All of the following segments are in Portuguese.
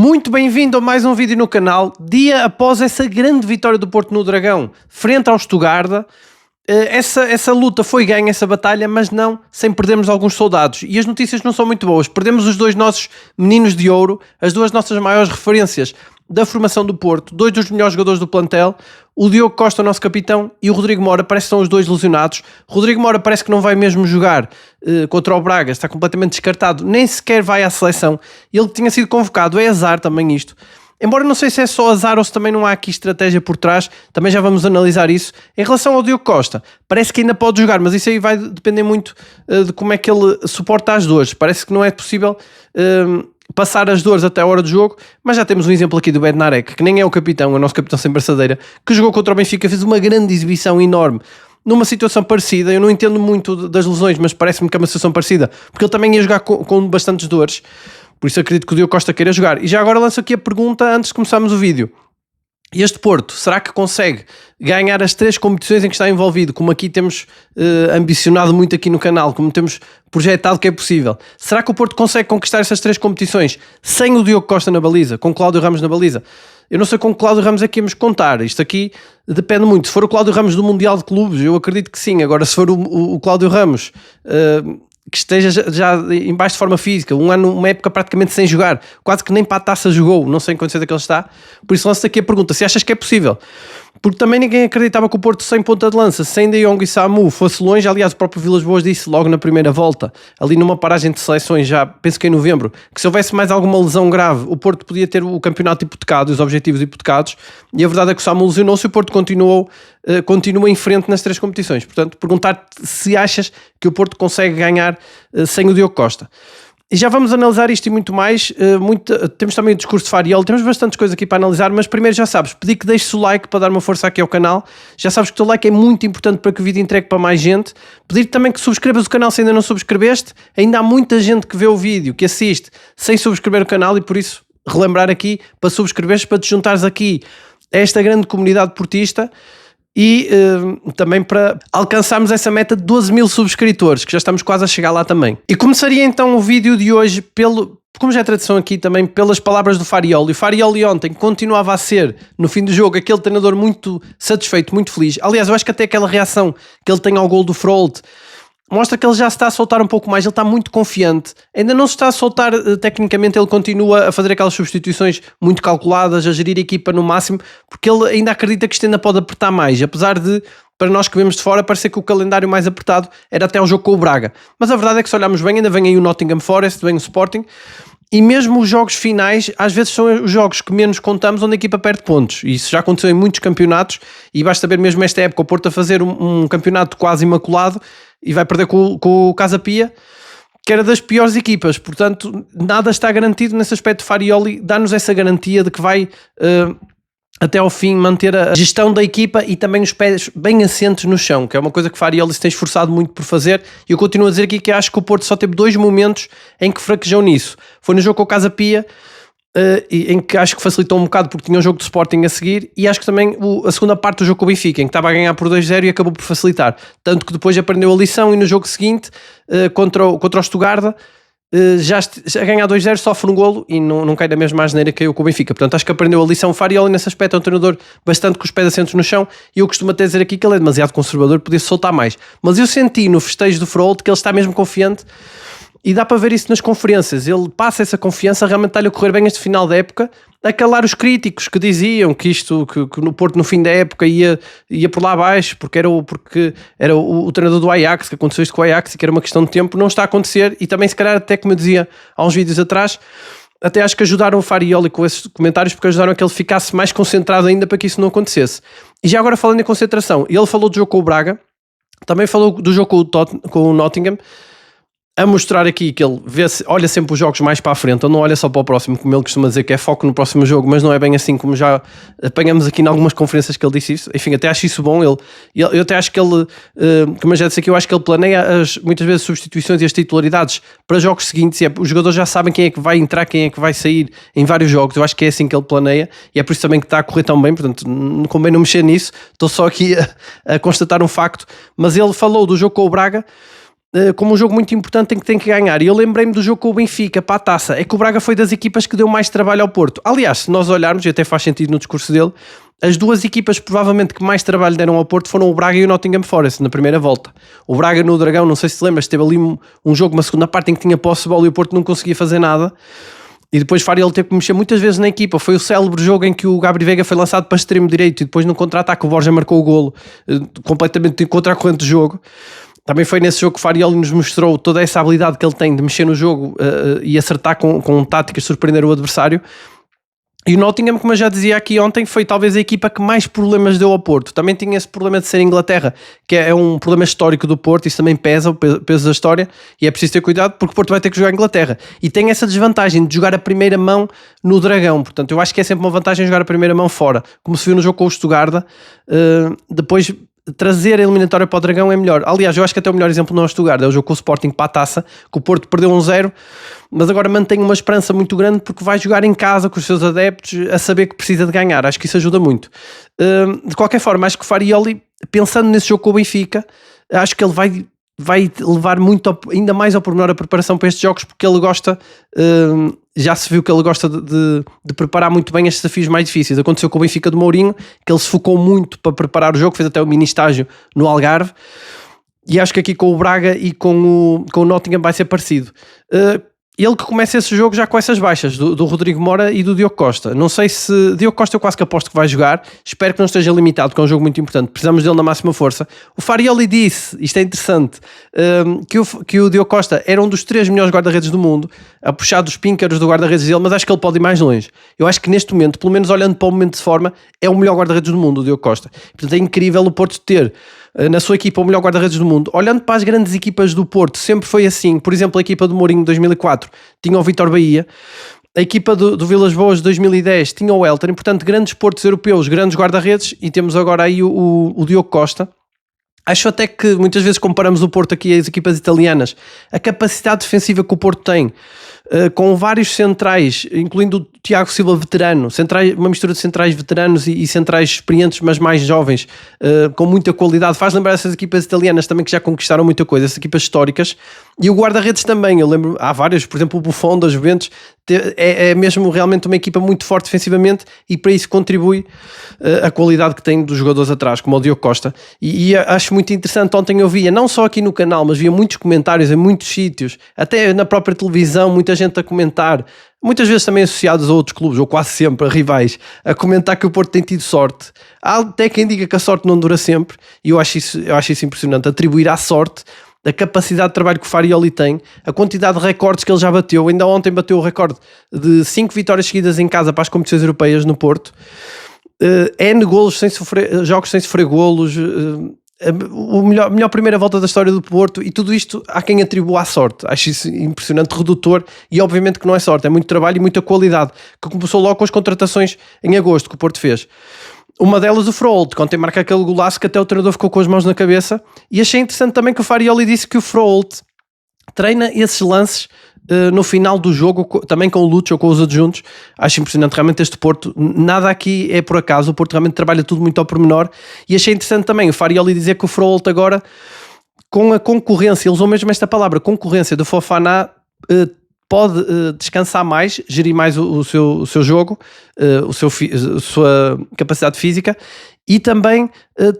Muito bem-vindo a mais um vídeo no canal, dia após essa grande vitória do Porto no Dragão, frente ao Stuttgart. Essa luta foi ganha, essa batalha, mas não sem perdermos alguns soldados. E as notícias não são muito boas. Perdemos os dois nossos meninos de ouro, as duas nossas maiores referências da formação do Porto, dois dos melhores jogadores do plantel, o Diogo Costa, o nosso capitão, e o Rodrigo Mora, parece que são os dois lesionados. Rodrigo Mora parece que não vai mesmo jogar contra o Braga, está completamente descartado, nem sequer vai à seleção. Ele que tinha sido convocado, é azar também isto. Embora não sei se é só azar ou se também não há aqui estratégia por trás, também já vamos analisar isso. Em relação ao Diogo Costa, parece que ainda pode jogar, mas isso aí vai depender muito de como é que ele suporta as dores. Parece que não é possível passar as dores até a hora do jogo, mas já temos um exemplo aqui do Bednarek, que nem é o capitão, é o nosso capitão sem braçadeira, que jogou contra o Benfica, fez uma grande exibição enorme. Numa situação parecida, eu não entendo muito das lesões, mas parece-me que é uma situação parecida, porque ele também ia jogar com bastantes dores. Por isso acredito que o Diogo Costa queira jogar. E já agora lanço aqui a pergunta antes de começarmos o vídeo. Este Porto, será que consegue ganhar as 3 competições em que está envolvido? Como aqui temos ambicionado muito aqui no canal, como temos projetado que é possível. Será que o Porto consegue conquistar essas 3 competições sem o Diogo Costa na baliza, com o Cláudio Ramos na baliza? Eu não sei com o Cláudio Ramos é que íamos contar. Isto aqui depende muito. Se for o Cláudio Ramos do Mundial de Clubes, eu acredito que sim. Agora, se for o Cláudio Ramos que esteja já em baixo de forma física, uma época praticamente sem jogar, quase que nem para a taça jogou, não sei em quantos é que ele está, por isso lanço aqui a pergunta, se achas que é possível? Porque também ninguém acreditava que o Porto sem ponta de lança, sem De Jong e Samu fosse longe. Aliás, o próprio Vilas Boas disse logo na primeira volta, ali numa paragem de seleções, já penso que em novembro, que se houvesse mais alguma lesão grave, o Porto podia ter o campeonato hipotecado, os objetivos hipotecados, e a verdade é que o Samu lesionou-se e o Porto continua em frente nas 3 competições. Portanto, perguntar-te se achas que o Porto consegue ganhar sem o Diogo Costa. E já vamos analisar isto e muito mais. Temos também o discurso de Farioli, temos bastantes coisas aqui para analisar, mas primeiro já sabes, pedir que deixes o like para dar uma força aqui ao canal. Já sabes que o teu like é muito importante para que o vídeo entregue para mais gente. Pedir também que subscrevas o canal se ainda não subscreveste. Ainda há muita gente que vê o vídeo, que assiste, sem subscrever o canal, e por isso relembrar aqui para subscreveres, para te juntares aqui a esta grande comunidade portista. E também para alcançarmos essa meta de 12 mil subscritores, que já estamos quase a chegar lá também. E começaria então o vídeo de hoje, como já é tradição aqui também, pelas palavras do Farioli. O Farioli ontem continuava a ser, no fim do jogo, aquele treinador muito satisfeito, muito feliz. Aliás, eu acho que até aquela reação que ele tem ao gol do Frolt mostra que ele já se está a soltar um pouco mais, ele está muito confiante. Ainda não se está a soltar tecnicamente, ele continua a fazer aquelas substituições muito calculadas, a gerir a equipa no máximo, porque ele ainda acredita que isto ainda pode apertar mais, apesar de, para nós que vemos de fora, parecer que o calendário mais apertado era até o jogo com o Braga. Mas a verdade é que se olharmos bem, ainda vem aí o Nottingham Forest, vem o Sporting, e mesmo os jogos finais, às vezes são os jogos que menos contamos onde a equipa perde pontos. E isso já aconteceu em muitos campeonatos, e basta ver mesmo esta época o Porto a fazer um campeonato quase imaculado e vai perder com o Casa Pia, que era das piores equipas. Portanto, nada está garantido nesse aspecto. Farioli dá-nos essa garantia de que vai até ao fim manter a gestão da equipa e também os pés bem assentes no chão, que é uma coisa que Farioli se tem esforçado muito por fazer, e eu continuo a dizer aqui que acho que o Porto só teve 2 momentos em que fraquejou nisso. Foi no jogo com o Casa Pia, em que acho que facilitou um bocado porque tinha um jogo de Sporting a seguir, e acho que também a segunda parte do jogo com o Benfica, em que estava a ganhar por 2-0 e acabou por facilitar, tanto que depois aprendeu a lição e no jogo seguinte contra o Stuttgart já a ganhar 2-0 sofre um golo e não cai da mesma asneira que caiu com o Benfica. Portanto, acho que aprendeu a lição. Farioli nesse aspecto é um treinador bastante com os pés assentos no chão, e eu costumo até dizer aqui que ele é demasiado conservador, podia-se soltar mais, mas eu senti no festejo do Frolt que ele está mesmo confiante. E dá para ver isso nas conferências. Ele passa essa confiança, realmente está-lhe a correr bem este final da época, a calar os críticos que diziam que no Porto no fim da época ia por lá abaixo, porque era o treinador do Ajax, que aconteceu isto com o Ajax e que era uma questão de tempo. Não está a acontecer, e também se calhar até como eu dizia há uns vídeos atrás, até acho que ajudaram o Farioli com esses comentários, porque ajudaram a que ele ficasse mais concentrado ainda para que isso não acontecesse. E já agora falando em concentração, ele falou do jogo com o Braga, também falou do jogo com o Nottingham, a mostrar aqui que ele olha sempre os jogos mais para a frente, ele não olha só para o próximo, como ele costuma dizer que é foco no próximo jogo, mas não é bem assim, como já apanhamos aqui em algumas conferências que ele disse isso. Enfim, até acho isso bom. Eu até acho que ele, como eu já disse aqui, eu acho que ele planeia muitas vezes as substituições e as titularidades para jogos seguintes, e os jogadores já sabem quem é que vai entrar, quem é que vai sair em vários jogos. Eu acho que é assim que ele planeia, e é por isso também que está a correr tão bem. Portanto, não convém não mexer nisso, estou só aqui a constatar um facto. Mas ele falou do jogo com o Braga, como um jogo muito importante em que tem que ganhar. E eu lembrei-me do jogo com o Benfica para a Taça, é que o Braga foi das equipas que deu mais trabalho ao Porto. Aliás, se nós olharmos, e até faz sentido no discurso dele, as duas equipas provavelmente que mais trabalho deram ao Porto foram o Braga e o Nottingham Forest na primeira volta. O Braga no Dragão, não sei se te lembras, teve ali um jogo, uma segunda parte em que tinha posse de bola e o Porto não conseguia fazer nada. E depois Farioli teve que mexer muitas vezes na equipa. Foi o célebre jogo em que o Gabri Veiga foi lançado para extremo direito e depois no contra-ataque o Borja marcou o golo, completamente contra a corrente do jogo. Também foi nesse jogo que o Farioli nos mostrou toda essa habilidade que ele tem de mexer no jogo e acertar com táticas, surpreender o adversário. E o Nottingham, como eu já dizia aqui ontem, foi talvez a equipa que mais problemas deu ao Porto. Também tinha esse problema de ser Inglaterra, que é um problema histórico do Porto, isso também pesa, o peso da história, e é preciso ter cuidado porque o Porto vai ter que jogar a Inglaterra. E tem essa desvantagem de jogar a primeira mão no Dragão, portanto eu acho que é sempre uma vantagem jogar a primeira mão fora, como se viu no jogo com o Stuttgart. Depois trazer a eliminatória para o Dragão é melhor. Aliás, eu acho que até o melhor exemplo não é o Stuttgart, é o jogo com o Sporting para a Taça, que o Porto perdeu 1-0, mas agora mantém uma esperança muito grande porque vai jogar em casa com os seus adeptos a saber que precisa de ganhar. Acho que isso ajuda muito. De qualquer forma, acho que o Farioli, pensando nesse jogo com o Benfica, acho que ele vai levar muito, ainda mais ao pormenor a preparação para estes jogos, porque ele gosta, já se viu que ele gosta de preparar muito bem estes desafios mais difíceis. Aconteceu com o Benfica do Mourinho, que ele se focou muito para preparar o jogo, fez até o mini estágio no Algarve, e acho que aqui com o Braga e com o Nottingham vai ser parecido. Ele que começa esse jogo já com essas baixas do Rodrigo Mora e do Diogo Costa. Não sei se... Diogo Costa eu quase que aposto que vai jogar. Espero que não esteja limitado, porque é um jogo muito importante. Precisamos dele na máxima força. O Farioli disse, isto é interessante, que o Diogo Costa era um dos 3 melhores guarda-redes do mundo, a puxar dos píncaros do guarda-redes dele, mas acho que ele pode ir mais longe. Eu acho que neste momento, pelo menos olhando para o momento de forma, é o melhor guarda-redes do mundo, o Diogo Costa. Portanto, é incrível o Porto ter na sua equipa o melhor guarda-redes do mundo. Olhando para as grandes equipas do Porto, sempre foi assim. Por exemplo, a equipa do Mourinho de 2004 tinha o Vítor Bahia, a equipa do Vilas Boas de 2010 tinha o Elton, portanto grandes portos europeus, grandes guarda-redes, e temos agora aí o Diogo Costa. Acho até que muitas vezes comparamos o Porto aqui às equipas italianas, a capacidade defensiva que o Porto tem, com vários centrais, incluindo o Tiago Silva veterano, uma mistura de centrais veteranos e centrais experientes, mas mais jovens, com muita qualidade. Faz lembrar essas equipas italianas também que já conquistaram muita coisa, essas equipas históricas. E o guarda-redes também, eu lembro, há vários, por exemplo o Buffon da Juventus, é mesmo realmente uma equipa muito forte defensivamente, e para isso contribui a qualidade que tem dos jogadores atrás, como o Diogo Costa. E acho muito interessante, ontem eu via, não só aqui no canal, mas via muitos comentários em muitos sítios, até na própria televisão, muita gente a comentar, muitas vezes também associados a outros clubes, ou quase sempre a rivais, a comentar que o Porto tem tido sorte. Há até quem diga que a sorte não dura sempre, e eu acho isso impressionante, atribuir à sorte a capacidade de trabalho que o Farioli tem, a quantidade de recordes que ele já bateu. Ainda ontem bateu o recorde de 5 vitórias seguidas em casa para as competições europeias no Porto, N golos jogos sem sofrer golos, a melhor primeira volta da história do Porto, e tudo isto há quem atribua à sorte. Acho isso impressionante, redutor, e obviamente que não é sorte, é muito trabalho e muita qualidade, que começou logo com as contratações em agosto que o Porto fez. Uma delas o Froholt, que ontem marca aquele golaço que até o treinador ficou com as mãos na cabeça. E achei interessante também que o Farioli disse que o Froholt treina esses lances no final do jogo, também com o Lutz ou com os adjuntos. Acho impressionante realmente este Porto, nada aqui é por acaso, o Porto realmente trabalha tudo muito ao pormenor. E achei interessante também o Farioli dizer que o Froholt agora, com a concorrência, ele usou mesmo esta palavra, concorrência do Fofana, pode descansar mais, gerir mais o seu jogo, a sua capacidade física, e também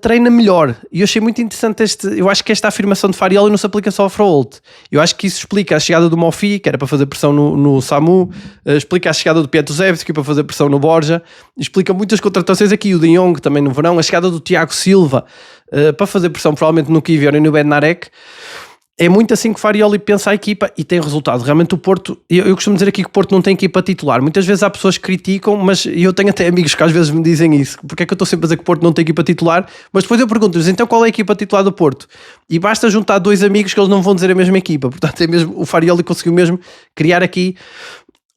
treina melhor. E eu achei muito interessante eu acho que esta afirmação de Farioli não se aplica só ao Froholt. Eu acho que isso explica a chegada do Mofi, que era para fazer pressão no Samu, explica a chegada do Piatusevski para fazer pressão no Borja, explica muitas contratações aqui, o De Jong também no verão, a chegada do Tiago Silva para fazer pressão provavelmente no Kivior e no Bednarek. É muito assim que o Farioli pensa a equipa e tem resultado. Realmente o Porto, eu costumo dizer aqui que o Porto não tem equipa titular. Muitas vezes há pessoas que criticam, mas eu tenho até amigos que às vezes me dizem isso. Porque é que eu estou sempre a dizer que o Porto não tem equipa titular? Mas depois eu pergunto-lhes, então qual é a equipa titular do Porto? E basta juntar 2 amigos que eles não vão dizer a mesma equipa. Portanto, é mesmo, o Farioli conseguiu mesmo criar aqui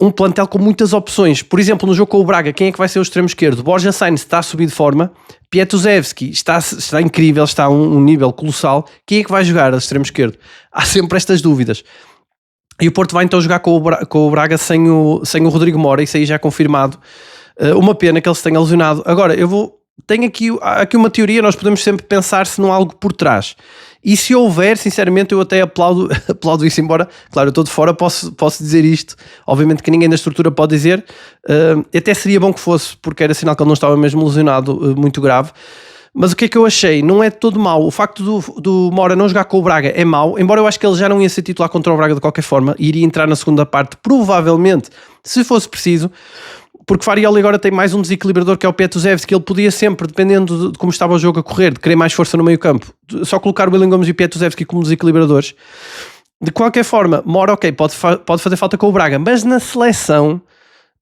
um plantel com muitas opções. Por exemplo, no jogo com o Braga, quem é que vai ser o extremo esquerdo? Borja Sainz está a subir de forma, Piatusevski está incrível, está a um nível colossal. Quem é que vai jogar a extremo esquerdo? Há sempre estas dúvidas. E o Porto vai então jogar com o Braga sem o Rodrigo Mora, isso aí já é confirmado. Uma pena que ele se tenha lesionado. Agora, tenho aqui uma teoria, nós podemos sempre pensar se não há algo por trás. E se houver, sinceramente, eu até aplaudo, aplaudo isso, embora, claro, eu estou de fora, posso dizer isto, obviamente que ninguém da estrutura pode dizer, até seria bom que fosse, porque era sinal que ele não estava mesmo lesionado, muito grave. Mas o que é que eu achei? Não é todo mau. O facto do Mora não jogar com o Braga é mau, embora eu acho que ele já não ia ser titular contra o Braga de qualquer forma, iria entrar na segunda parte, provavelmente, se fosse preciso, porque Farioli agora tem mais um desequilibrador que é o Pietuzevski, que ele podia sempre, dependendo de como estava o jogo a correr, de querer mais força no meio campo, só colocar o William Gomes e o Pietuzevski como desequilibradores. De qualquer forma, Mora, ok, pode fazer falta com o Braga, mas na seleção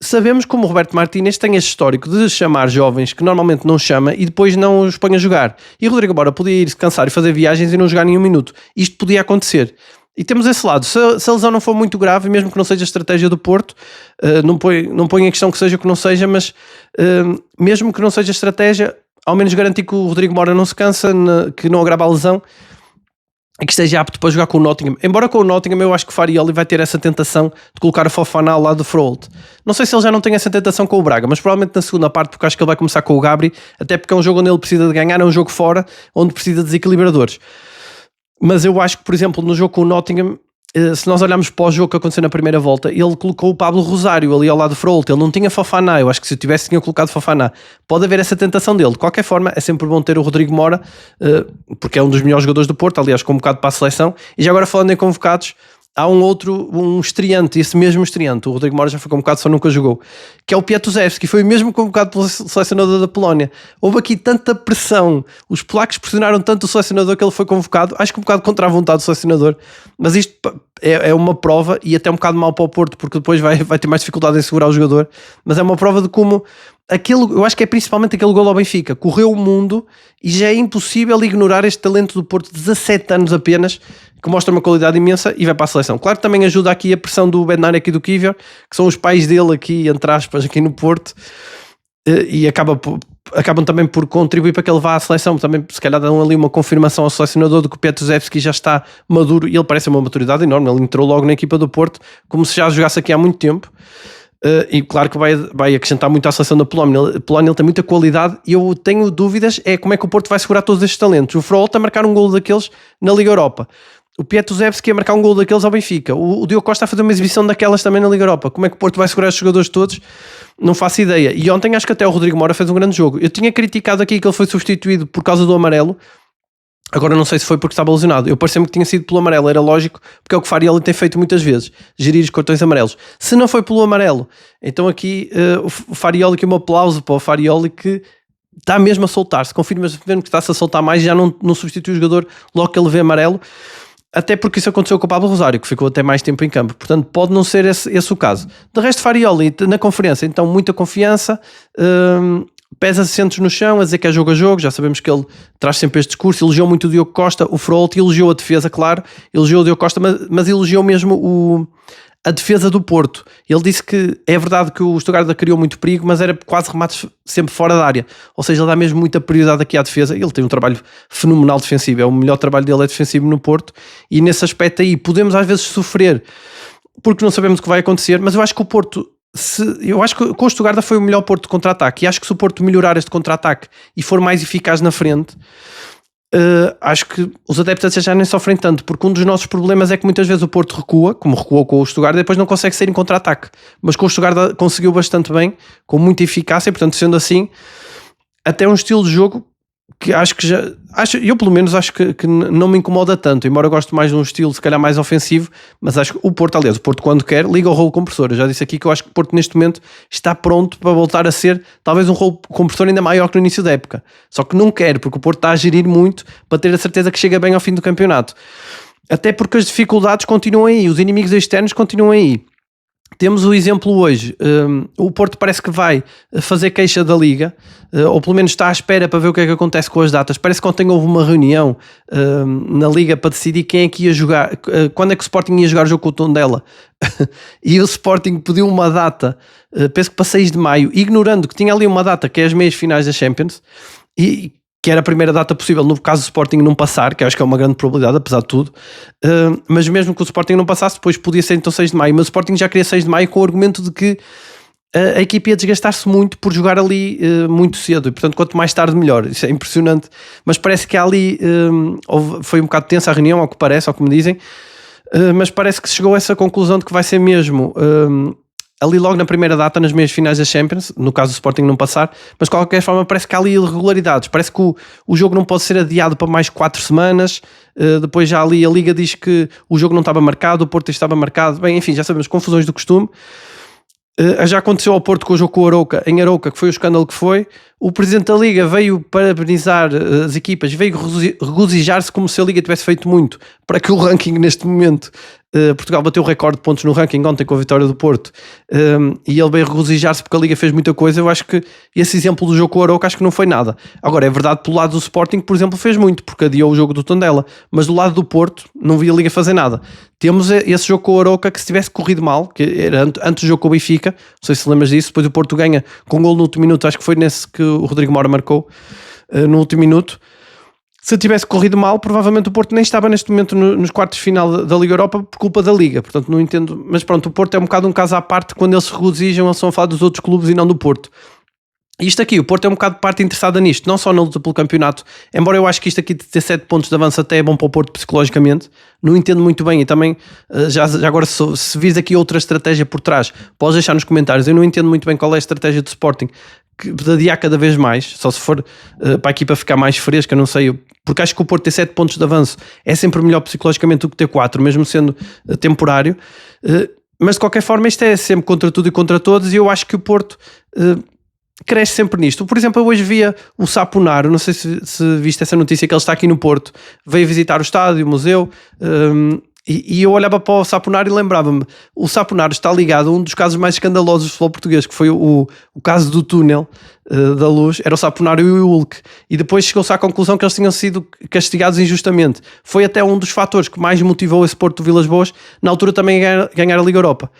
sabemos como o Roberto Martínez tem este histórico de chamar jovens que normalmente não chama e depois não os põe a jogar. E Rodrigo Mora podia ir-se cansar e fazer viagens e não jogar nenhum minuto. Isto podia acontecer. E temos esse lado. Se a lesão não for muito grave, mesmo que não seja a estratégia do Porto, não põe em questão que seja o que não seja, mas mesmo que não seja a estratégia, ao menos garantir que o Rodrigo Mora não se cansa, que não agrava a lesão e que esteja apto para jogar com o Nottingham. Embora com o Nottingham eu acho que o Farioli vai ter essa tentação de colocar o Fofana ao lado do Froholt. Não sei se ele já não tem essa tentação com o Braga, mas provavelmente na segunda parte, porque acho que ele vai começar com o Gabri, até porque é um jogo onde ele precisa de ganhar, é um jogo fora, onde precisa de desequilibradores. Mas eu acho que, por exemplo, no jogo com o Nottingham, se nós olharmos para o jogo que aconteceu na primeira volta, ele colocou o Pablo Rosário ali ao lado do Froholt, ele não tinha Fofana, eu acho que se tivesse tinha colocado Fofana. Pode haver essa tentação dele. De qualquer forma, é sempre bom ter o Rodrigo Mora, porque é um dos melhores jogadores do Porto, aliás, convocado para a seleção. E já agora falando em convocados, há um estreante, esse mesmo estreante, o Rodrigo Mora já foi convocado, só nunca jogou, que é o Pietuzevski, que foi mesmo convocado pelo selecionador da Polónia. Houve aqui tanta pressão, os polacos pressionaram tanto o selecionador que ele foi convocado, acho que um bocado contra a vontade do selecionador, mas isto é uma prova, e até um bocado mal para o Porto, porque depois vai ter mais dificuldade em segurar o jogador, mas é uma prova de como eu acho que é principalmente aquele gol ao Benfica, correu o mundo e já é impossível ignorar este talento do Porto, 17 anos apenas, que mostra uma qualidade imensa e vai para a seleção. Claro que também ajuda aqui a pressão do Bednarek e do Kivior, que são os pais dele aqui, entre aspas, aqui no Porto, e acabam também por contribuir para que ele vá à seleção. Também se calhar dão ali uma confirmação ao selecionador de que o Pietuzevski já está maduro, e ele parece uma maturidade enorme, ele entrou logo na equipa do Porto como se já jogasse aqui há muito tempo. E claro que vai acrescentar muito à seleção da Polónia. A Polónia ele tem muita qualidade e eu tenho dúvidas como é que o Porto vai segurar todos estes talentos. O Froholt a marcar um golo daqueles na Liga Europa, o Pietuzevski a marcar um golo daqueles ao Benfica, o Diogo Costa a fazer uma exibição daquelas também na Liga Europa. Como é que o Porto vai segurar estes jogadores todos? Não faço ideia. E ontem acho que até o Rodrigo Mora fez um grande jogo. Eu tinha criticado aqui que ele foi substituído por causa do amarelo. Agora não sei se foi porque estava lesionado. Eu pareceu-me que tinha sido pelo amarelo, era lógico, porque é o que Farioli tem feito muitas vezes, gerir os cartões amarelos. Se não foi pelo amarelo, então aqui o Farioli, aqui um aplauso para o Farioli, que está mesmo a soltar-se, confirma-se mesmo que está-se a soltar mais, já não substitui o jogador logo que ele vê amarelo, até porque isso aconteceu com o Pablo Rosário, que ficou até mais tempo em campo, portanto pode não ser esse o caso. De resto, Farioli na conferência, então muita confiança, pesa assentos no chão, a dizer que é jogo a jogo. Já sabemos que ele traz sempre este discurso. Elogiou muito o Diogo Costa, o Froholt, elogiou a defesa, claro, elogiou o Diogo Costa, mas elogiou mesmo a defesa do Porto. Ele disse que é verdade que o Stuttgart criou muito perigo, mas era quase remates sempre fora da área, ou seja, ele dá mesmo muita prioridade aqui à defesa. Ele tem um trabalho fenomenal defensivo, é o melhor trabalho dele, é defensivo no Porto, e nesse aspecto aí podemos às vezes sofrer porque não sabemos o que vai acontecer, mas eu acho que o Porto, eu acho que com o Stuttgart foi o melhor Porto de contra-ataque, e acho que se o Porto melhorar este contra-ataque e for mais eficaz na frente, acho que os adeptos já nem sofrem tanto, porque um dos nossos problemas é que muitas vezes o Porto recua, como recuou com o Stuttgart, e depois não consegue sair em contra-ataque, mas com o Stuttgart conseguiu bastante bem, com muita eficácia, e portanto sendo assim, até um estilo de jogo que eu pelo menos acho que não me incomoda tanto, embora eu goste mais de um estilo se calhar mais ofensivo, mas acho que o Porto quando quer, liga o rolo compressor. Eu já disse aqui que eu acho que o Porto neste momento está pronto para voltar a ser talvez um rolo compressor ainda maior que no início da época, só que não quer, porque o Porto está a gerir muito para ter a certeza que chega bem ao fim do campeonato, até porque as dificuldades continuam aí, os inimigos externos continuam aí. Temos o exemplo hoje, o Porto parece que vai fazer queixa da Liga, ou pelo menos está à espera para ver o que é que acontece com as datas. Parece que ontem houve uma reunião na Liga para decidir quem é que ia jogar, quando é que o Sporting ia jogar o jogo com o Tondela, e o Sporting pediu uma data, penso que para 6 de maio, ignorando que tinha ali uma data que é as meias finais da Champions, e que era a primeira data possível no caso do Sporting não passar, que eu acho que é uma grande probabilidade, apesar de tudo, mas mesmo que o Sporting não passasse, depois podia ser então 6 de maio, mas o Sporting já queria 6 de maio com o argumento de que a equipe ia desgastar-se muito por jogar ali muito cedo, e portanto quanto mais tarde melhor. Isso é impressionante, mas parece que há ali foi um bocado tensa a reunião, ao que parece, ao que me dizem, mas parece que se chegou a essa conclusão de que vai ser mesmo ali logo na primeira data, nas meias finais da Champions, no caso do Sporting não passar, mas de qualquer forma parece que há ali irregularidades, parece que o jogo não pode ser adiado para mais 4 semanas, depois já ali a Liga diz que o jogo não estava marcado, o Porto estava marcado, bem, enfim, já sabemos, confusões do costume. Já aconteceu ao Porto com o jogo com o Arouca, em Arouca, que foi o escândalo que foi. O Presidente da Liga veio parabenizar as equipas, veio regozijar-se como se a Liga tivesse feito muito para que o ranking neste momento, Portugal bateu o recorde de pontos no ranking ontem com a vitória do Porto, e ele veio regozijar-se porque a Liga fez muita coisa. Eu acho que esse exemplo do jogo com o Arouca acho que não foi nada. Agora é verdade, pelo lado do Sporting, por exemplo, fez muito porque adiou o jogo do Tondela, mas do lado do Porto não vi a Liga fazer nada. Temos esse jogo com o Arouca que, se tivesse corrido mal, que era antes do jogo com o Benfica, não sei se lembras disso, depois o Porto ganha com um gol no último minuto, acho que foi nesse que o Rodrigo Mora marcou, no último minuto. Se tivesse corrido mal, provavelmente o Porto nem estava neste momento nos quartos de final da Liga Europa por culpa da Liga, portanto não entendo, mas pronto, o Porto é um bocado um caso à parte. Quando eles se regozijam, eles são a falar dos outros clubes e não do Porto. Isto aqui, o Porto é um bocado de parte interessada nisto, não só na luta pelo campeonato, embora eu acho que isto aqui de ter 7 pontos de avanço até é bom para o Porto psicologicamente, não entendo muito bem, e também já agora se vis aqui outra estratégia por trás, podes deixar nos comentários. Eu não entendo muito bem qual é a estratégia do Sporting, que de adiar cada vez mais, só se for para a equipa ficar mais fresca, não sei, porque acho que o Porto ter 7 pontos de avanço é sempre melhor psicologicamente do que ter 4, mesmo sendo temporário, mas de qualquer forma isto é sempre contra tudo e contra todos, e eu acho que o Porto cresce sempre nisto. Por exemplo, eu hoje via o Saponaro, não sei se viste essa notícia, que ele está aqui no Porto, veio visitar o estádio, o museu, e eu olhava para o Saponaro e lembrava-me, o Saponaro está ligado a um dos casos mais escandalosos do futebol português, que foi o caso do túnel da Luz. Era o Saponaro e o Hulk, e depois chegou-se à conclusão que eles tinham sido castigados injustamente. Foi até um dos fatores que mais motivou esse Porto de Vilas Boas, na altura também ganhar a Liga Europa.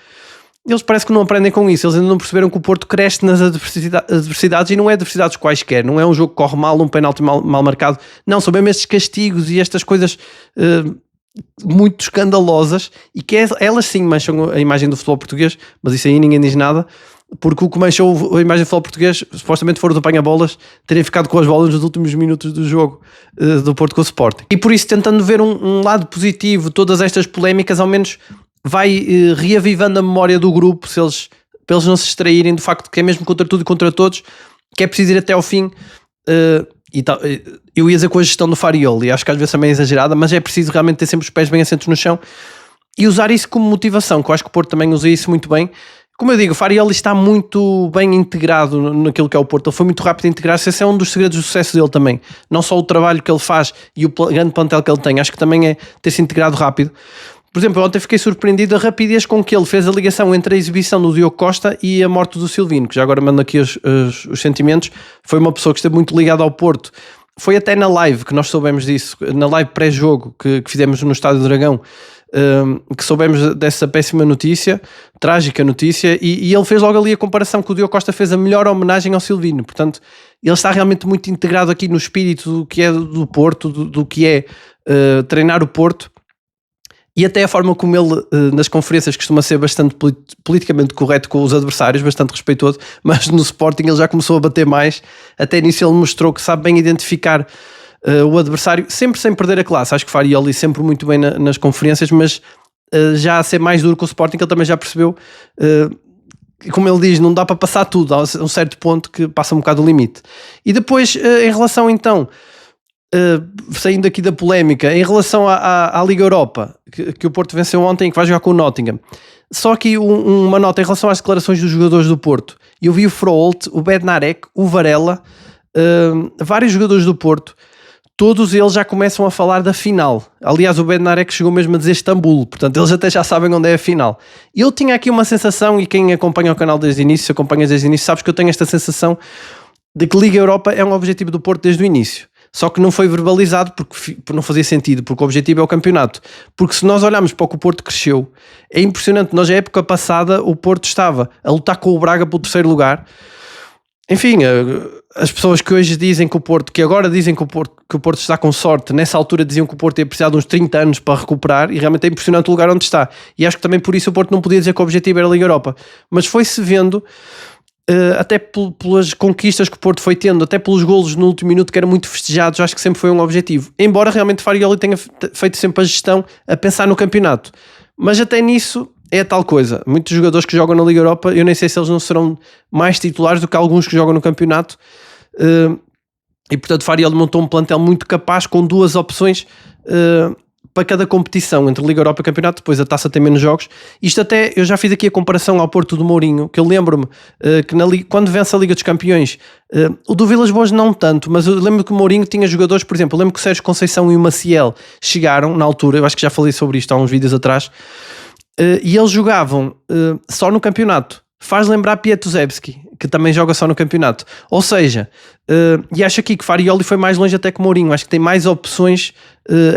Eles parece que não aprendem com isso, eles ainda não perceberam que o Porto cresce nas adversidades, e não é adversidades quaisquer, não é um jogo que corre mal, um penalti mal marcado, não, são mesmo estes castigos e estas coisas muito escandalosas, e que elas sim mancham a imagem do futebol português, mas isso aí ninguém diz nada, porque o que manchou a imagem do futebol português supostamente foram os apanha-bolas terem ficado com as bolas nos últimos minutos do jogo do Porto com o Sporting. E por isso, tentando ver um lado positivo, todas estas polémicas ao menos vai reavivando a memória do grupo, para eles não se distraírem do facto de que é mesmo contra tudo e contra todos, que é preciso ir até ao fim. Eu ia dizer com a gestão do Farioli, acho que às vezes também é exagerada, mas é preciso realmente ter sempre os pés bem assentos no chão e usar isso como motivação, que eu acho que o Porto também usa isso muito bem. Como eu digo, o Farioli está muito bem integrado naquilo que é o Porto, ele foi muito rápido a integrar-se. Esse é um dos segredos do sucesso dele também, não só o trabalho que ele faz e o grande plantel que ele tem, acho que também é ter-se integrado rápido. Por exemplo, ontem fiquei surpreendido da rapidez com que ele fez a ligação entre a exibição do Diogo Costa e a morte do Silvino, que já agora mando aqui os sentimentos. Foi uma pessoa que esteve muito ligada ao Porto. Foi até na live que nós soubemos disso, na live pré-jogo que fizemos no Estádio do Dragão, que soubemos dessa péssima notícia, trágica notícia, e ele fez logo ali a comparação que o Diogo Costa fez a melhor homenagem ao Silvino. Portanto, ele está realmente muito integrado aqui no espírito do que é do Porto, do que é treinar o Porto. E até a forma como ele, nas conferências, costuma ser bastante politicamente correto com os adversários, bastante respeitoso, mas no Sporting ele já começou a bater mais. Até nisso ele mostrou que sabe bem identificar o adversário, sempre sem perder a classe. Acho que faria ali sempre muito bem nas conferências, mas já a ser mais duro com o Sporting, ele também já percebeu, como ele diz, não dá para passar tudo, há um certo ponto que passa um bocado o limite. E depois, em relação então... saindo aqui da polémica, em relação à Liga Europa, que o Porto venceu ontem e que vai jogar com o Nottingham, só aqui uma nota em relação às declarações dos jogadores do Porto. Eu vi o Froholt, o Bednarek, o Varela, vários jogadores do Porto, todos eles já começam a falar da final. Aliás, o Bednarek chegou mesmo a dizer Istambul, portanto eles até já sabem onde é a final. Eu tinha aqui uma sensação, e quem acompanha o canal desde o início, acompanha desde o início, sabes que eu tenho esta sensação de que Liga Europa é um objetivo do Porto desde o início. Só que não foi verbalizado porque não fazia sentido, porque o objetivo é o campeonato. Porque se nós olharmos para o que o Porto cresceu, é impressionante. Nós, na época passada, o Porto estava a lutar com o Braga pelo terceiro lugar. Enfim, as pessoas que hoje dizem que o Porto, que agora dizem que o Porto está com sorte, nessa altura diziam que o Porto ia precisar de uns 30 anos para recuperar, e realmente é impressionante o lugar onde está. E acho que também por isso o Porto não podia dizer que o objetivo era a Liga Europa. Mas foi-se vendo, até pelas conquistas que o Porto foi tendo, até pelos golos no último minuto que eram muito festejados, acho que sempre foi um objetivo. Embora realmente Farioli tenha feito sempre a gestão a pensar no campeonato. Mas até nisso é a tal coisa. Muitos jogadores que jogam na Liga Europa, eu nem sei se eles não serão mais titulares do que alguns que jogam no campeonato. E portanto Farioli montou um plantel muito capaz com duas opções para cada competição, entre Liga Europa e Campeonato. Depois a Taça tem menos jogos. Isto até, eu já fiz aqui a comparação ao Porto do Mourinho, que eu lembro-me que quando vence a Liga dos Campeões, o do Vilas Boas não tanto, mas eu lembro que o Mourinho tinha jogadores, por exemplo, eu lembro que o Sérgio Conceição e o Maciel chegaram na altura, eu acho que já falei sobre isto há uns vídeos atrás, e eles jogavam só no campeonato. Faz lembrar Pietuzewski, que também joga só no campeonato. Ou seja, e acho aqui que Farioli foi mais longe até que Mourinho. Acho que tem mais opções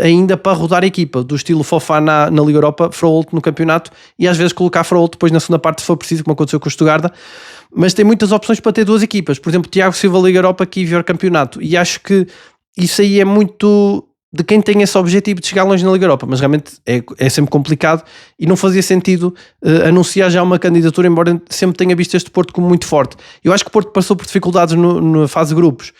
ainda para rodar a equipa, do estilo Fofana na Liga Europa, Froholt no campeonato, e às vezes colocar Froholt depois na segunda parte se for preciso, como aconteceu com o Stuttgart. Mas tem muitas opções para ter duas equipas. Por exemplo, Tiago Silva Liga Europa, Kivior campeonato. E acho que isso aí é muito de quem tem esse objetivo de chegar longe na Liga Europa, mas realmente é sempre complicado e não fazia sentido anunciar já uma candidatura, embora sempre tenha visto este Porto como muito forte. Eu acho que o Porto passou por dificuldades na fase de grupos,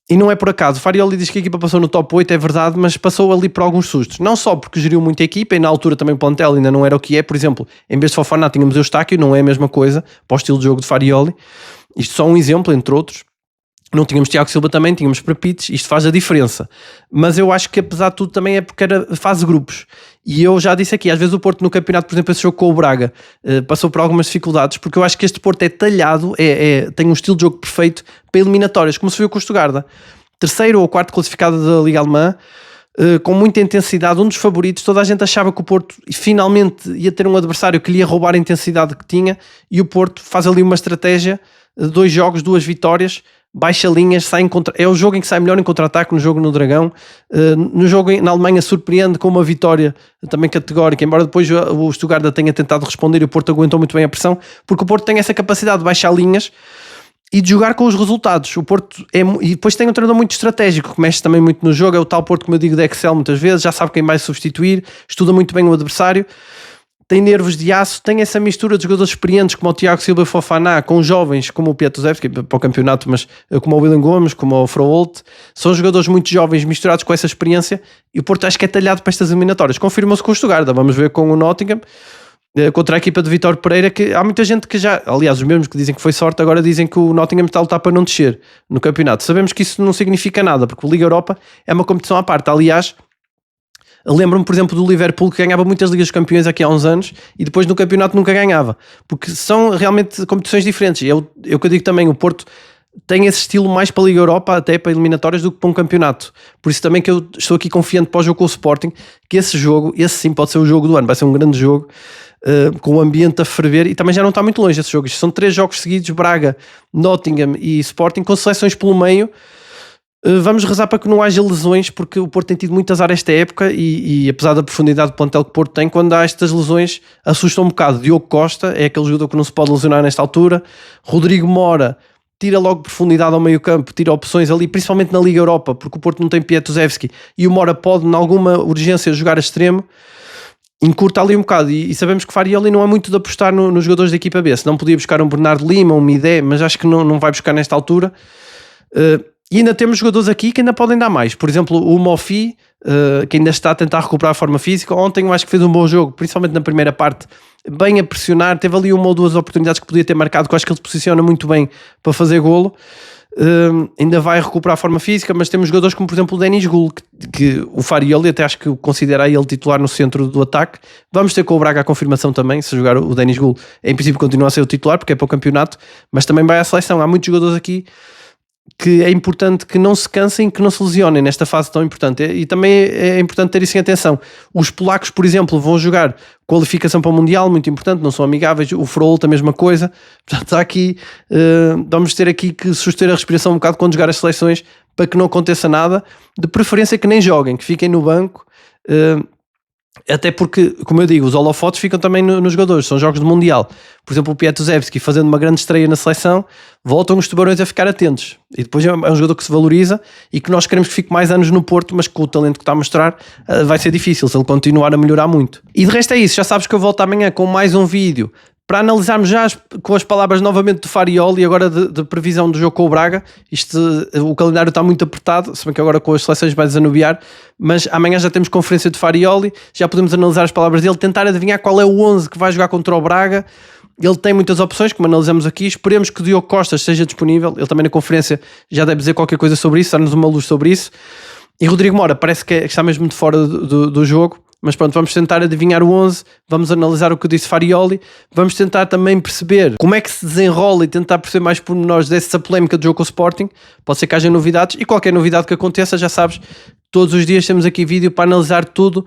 e não é por acaso. Farioli diz que a equipa passou no top 8, é verdade, mas passou ali por alguns sustos, não só porque geriu muita equipa, e na altura também o plantel ainda não era o que é. Por exemplo, em vez de Fofana tínhamos o Eustáquio, não é a mesma coisa para o estilo de jogo de Farioli. Isto só um exemplo, entre outros. Não tínhamos Tiago Silva também, tínhamos Prapites, isto faz a diferença. Mas eu acho que apesar de tudo também é porque era fase de grupos. E eu já disse aqui, às vezes o Porto no campeonato, por exemplo, esse jogo com o Braga, passou por algumas dificuldades, porque eu acho que este Porto é talhado, tem um estilo de jogo perfeito para eliminatórias, como se viu com o Stuttgart. Terceiro ou quarto classificado da Liga Alemã, com muita intensidade, um dos favoritos. Toda a gente achava que o Porto finalmente ia ter um adversário que lhe ia roubar a intensidade que tinha, e o Porto faz ali uma estratégia, 2 jogos, 2 vitórias, baixa linhas, é o jogo em que sai melhor em contra-ataque, no jogo no Dragão. No jogo na Alemanha surpreende com uma vitória também categórica, embora depois o Stuttgart tenha tentado responder e o Porto aguentou muito bem a pressão, porque o Porto tem essa capacidade de baixar linhas e de jogar com os resultados. O Porto e depois tem um treinador muito estratégico, que mexe também muito no jogo, é o tal Porto, como eu digo, de Excel muitas vezes, já sabe quem vai substituir, estuda muito bem o adversário, tem nervos de aço, tem essa mistura de jogadores experientes como o Tiago Silva e Fofana, com jovens como o Pietuzewski para o campeonato, mas como o William Gomes, como o Froholt. São jogadores muito jovens misturados com essa experiência, e o Porto acho que é talhado para estas eliminatórias. Confirmou-se com o Stuttgart, vamos ver com o Nottingham, contra a equipa de Vítor Pereira, que há muita gente que já, aliás, os mesmos que dizem que foi sorte, agora dizem que o Nottingham está a lutar para não descer no campeonato. Sabemos que isso não significa nada, porque a Liga Europa é uma competição à parte. Aliás, lembro-me, por exemplo, do Liverpool, que ganhava muitas Ligas dos Campeões aqui há uns anos e depois no campeonato nunca ganhava, porque são realmente competições diferentes. Eu que eu digo também, o Porto tem esse estilo mais para a Liga Europa, até para eliminatórias, do que para um campeonato. Por isso também que eu estou aqui confiante para o jogo com o Sporting, que esse sim pode ser o jogo do ano, vai ser um grande jogo, com o ambiente a ferver, e também já não está muito longe esse jogo. Isto são 3 jogos seguidos, Braga, Nottingham e Sporting, com seleções pelo meio. Vamos rezar para que não haja lesões, porque o Porto tem tido muitas áreas esta época e apesar da profundidade do plantel que o Porto tem, quando há estas lesões assusta um bocado. Diogo Costa é aquele jogador que não se pode lesionar nesta altura. Rodrigo Mora tira logo profundidade ao meio campo, tira opções ali, principalmente na Liga Europa, porque o Porto não tem Pietuzewski e o Mora pode, em alguma urgência, jogar a extremo. Encurta ali um bocado, e sabemos que Farioli não é muito de apostar nos jogadores da equipa B. Se não podia buscar um Bernardo Lima, um Midé, mas acho que não vai buscar nesta altura. E ainda temos jogadores aqui que ainda podem dar mais. Por exemplo, o Mofi, que ainda está a tentar recuperar a forma física. Ontem eu acho que fez um bom jogo, principalmente na primeira parte, bem a pressionar. Teve ali 1 ou 2 oportunidades que podia ter marcado, que eu acho que ele se posiciona muito bem para fazer golo. Ainda vai recuperar a forma física, mas temos jogadores como, por exemplo, o Denis Gul, que o Farioli até acho que considera ele titular no centro do ataque. Vamos ter com o Braga a confirmação também, se jogar o Denis Gul, em princípio continua a ser o titular, porque é para o campeonato, mas também vai à seleção. Há muitos jogadores aqui que é importante que não se cansem, que não se lesionem nesta fase tão importante, e também é importante ter isso em atenção. Os polacos, por exemplo, vão jogar qualificação para o Mundial, muito importante, não são amigáveis. O Froholt a mesma coisa. Portanto, está aqui, vamos ter aqui que suster a respiração um bocado quando jogar as seleções, para que não aconteça nada, de preferência que nem joguem, que fiquem no banco, Até porque, como eu digo, os holofotes ficam também nos jogadores, são jogos de Mundial. Por exemplo, o Pietuzewski fazendo uma grande estreia na seleção, voltam os tubarões a ficar atentos. E depois é um jogador que se valoriza e que nós queremos que fique mais anos no Porto, mas com o talento que está a mostrar vai ser difícil se ele continuar a melhorar muito. E de resto é isso, já sabes que eu volto amanhã com mais um vídeo para analisarmos já com as palavras novamente do Farioli, agora de previsão do jogo com o Braga. O calendário está muito apertado, se bem que agora com as seleções vai desanuviar, mas amanhã já temos conferência de Farioli, já podemos analisar as palavras dele, tentar adivinhar qual é o 11 que vai jogar contra o Braga. Ele tem muitas opções, como analisamos aqui. Esperemos que o Diogo Costa esteja disponível. Ele também na conferência já deve dizer qualquer coisa sobre isso, dar-nos uma luz sobre isso. E Rodrigo Mora parece que está mesmo de fora do jogo. Mas pronto, vamos tentar adivinhar o 11, vamos analisar o que disse Farioli, vamos tentar também perceber como é que se desenrola e tentar perceber mais pormenores dessa polémica do jogo com o Sporting. Pode ser que haja novidades e qualquer novidade que aconteça, já sabes, todos os dias temos aqui vídeo para analisar tudo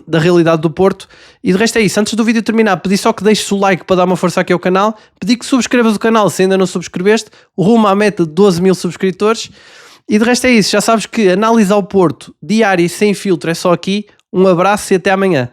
da realidade do Porto. E de resto é isso, antes do vídeo terminar, pedi só que deixes o like para dar uma força aqui ao canal, pedi que subscrevas o canal se ainda não subscreveste, rumo à meta de 12 mil subscritores. E de resto é isso, já sabes que análise ao Porto, diária e sem filtro, é só aqui. Um abraço e até amanhã.